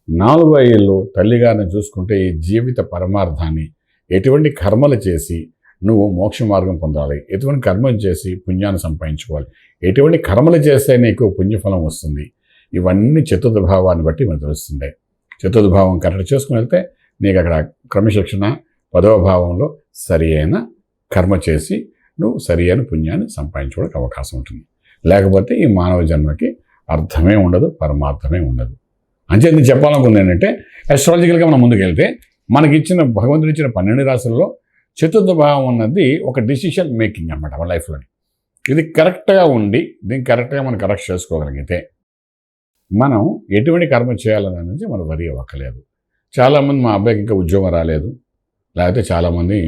4 ఏళ్ళు తల్లిగారిని చూసుకుంటే ఈ జీవిత పరమార్థాన్ని ఎటువంటి కర్మలు చేసి నువ్వు మోక్ష మార్గం పొందాలి, ఎటువంటి కర్మలు చేసి పుణ్యాన్ని సంపాదించుకోవాలి, ఎటువంటి కర్మలు చేస్తే నీకు పుణ్యఫలం వస్తుంది, ఇవన్నీ చతుర్థ భావాన్ని బట్టి మనకు తెలుస్తుంటాయి. చతుర్థ భావం కరెక్ట్ చేసుకుని వెళ్తే నీకు అక్కడ క్రమశిక్షణ 10వ భావంలో సరి అయిన కర్మ చేసి నువ్వు సరి అయిన పుణ్యాన్ని సంపాదించుకోవడానికి అవకాశం ఉంటుంది. లేకపోతే ఈ మానవ జన్మకి అర్థమే ఉండదు, పరమార్థమే ఉండదు. అంతే నేను చెప్పాలనుకుంది ఏంటంటే, అస్ట్రాలజికల్గా మనం ముందుకు వెళ్తే మనకిచ్చిన భగవంతుడు ఇచ్చిన 12 రాశుల్లో చతుర్థ భావం అన్నది ఒక డిసిషన్ మేకింగ్ అన్నమాట మన లైఫ్లోని. ఇది కరెక్ట్గా ఉండి దీన్ని కరెక్ట్గా మనం కరెక్ట్ చేసుకోగలిగితే మనం ఎటువంటి కర్మ చేయాలని నుంచి మనం వరి అవ్వక్కలేదు. చాలామంది మా అబ్బాయికి ఇంకా ఉద్యోగం రాలేదు, లేకపోతే చాలామంది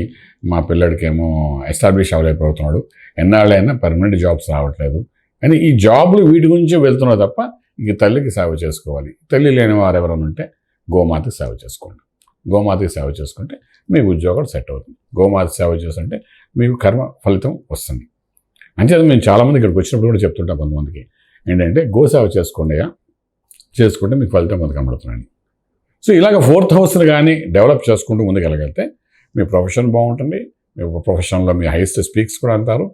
మా పిల్లడికేమో ఎస్టాబ్లిష్ అవ్వలేకపోతున్నాడు, ఎన్నాళ్ళైనా పర్మనెంట్ జాబ్స్ రావట్లేదు. కానీ ఈ జాబ్లు వీటి గురించి వెళ్తున్నారు తప్ప ఇంక తల్లికి సేవ చేసుకోవాలి. తల్లి లేని వారు ఎవరైనా ఉంటే గోమాతకి సేవ చేసుకోండి. గోమాతకి సేవ చేసుకుంటే మీకు ఉద్యోగం సెట్ అవుతుంది. గోమాత సేవ చేస్తుంటే మీకు కర్మ ఫలితం వస్తుంది. అంచేది మేము చాలామంది ఇక్కడికి వచ్చినప్పుడు కూడా చెప్తుంటాం కొంతమందికి ఏంటంటే గోసేవ చేసుకుంటే మీకు ఫలితం కొంత కనబడుతున్నాయి. సో ఇలాగ 4th హౌస్ని కానీ డెవలప్ చేసుకుంటూ ముందుకెళ్ళగలిగితే మీ ప్రొఫెషన్ బాగుంటుంది. మీ ప్రొఫెషన్లో మీ హైయెస్ట్ స్పీక్స్ కూడా అంటారు.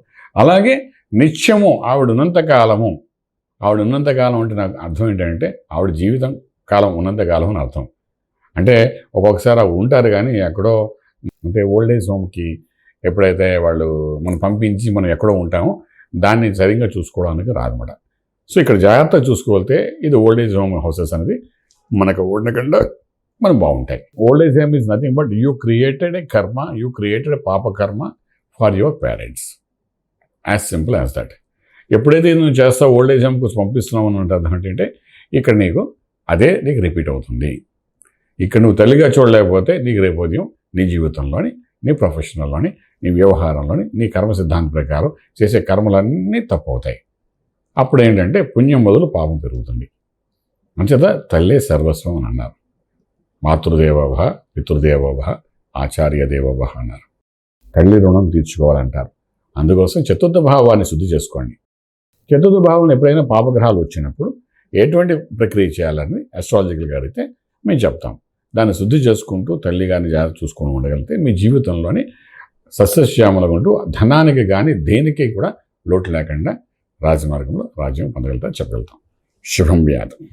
అలాగే నిత్యము ఆవిడ ఉన్నంతకాలం అంటే నాకు అర్థం ఏంటంటే ఆవిడ జీవితం కాలం ఉన్నంతకాలం అని అర్థం. అంటే ఒక్కొక్కసారి అవి ఉంటారు కానీ ఎక్కడో అంటే ఓల్డ్ ఏజ్ హోమ్కి ఎప్పుడైతే వాళ్ళు మనం పంపించి మనం ఎక్కడో ఉంటామో దాన్ని సరిగ్గా చూసుకోవడానికి రాదన్నమాట. సో ఇక్కడ జాగ్రత్తగా చూసుకోవాలితే ఇది ఓల్డ్ ఏజ్ హోమ్ హౌసెస్ అనేది మనకు ఉండకుండా మనం బాగుంటాయి. Old age home is nothing but you created a కర్మ, యూ క్రియేటెడ్ ఏ పాప కర్మ for your parents. As simple as that. ఎప్పుడైతే నువ్వు చేస్తావు ఓల్డ్ ఏజ్ హోమ్కి పంపిస్తున్నావు అని అర్థం ఏంటంటే ఇక్కడ నీకు అదే నీకు రిపీట్ అవుతుంది. ఇక్కడ నువ్వు తల్లిగా చూడలేకపోతే నీకు రేపు ఉదయం నీ జీవితంలోని, నీ ప్రొఫెషనల్లోని, నీ వ్యవహారంలోని, నీ కర్మ సిద్ధాంతం ప్రకారం చేసే కర్మలన్నీ తప్పు అవుతాయి. అప్పుడు ఏంటంటే పుణ్యం బదులు పాపం పెరుగుతుంది. అంచేత తల్లే సర్వస్వం అని అన్నారు. మాతృదేవోభవ, పితృదేవోభవ, ఆచార్య దేవోభవ అన్నారు. తల్లి రుణం తీర్చుకోవాలంటారు. అందుకోసం చతుర్థ భావాన్ని శుద్ధి చేసుకోండి. చతుర్థ భావం ఎప్పుడైనా పాపగ్రహాలు వచ్చినప్పుడు ఎటువంటి ప్రక్రియ చేయాలని అస్ట్రాలజికల్గా అడిగితే మేము చెప్తాం. దాన్ని శుద్ధి చేసుకుంటూ తల్లి కానీ జాగ్రత్త చూసుకుని ఉండగలిగితే మీ జీవితంలోని సస్యశ్యామలుగా ఉంటూ ధనానికి కానీ దేనికి కూడా లోటు లేకుండా రాజమార్గంలో రాజ్యం పొందగలుగుతా చెప్పగలుగుతాం. శుభం వ్యాధం.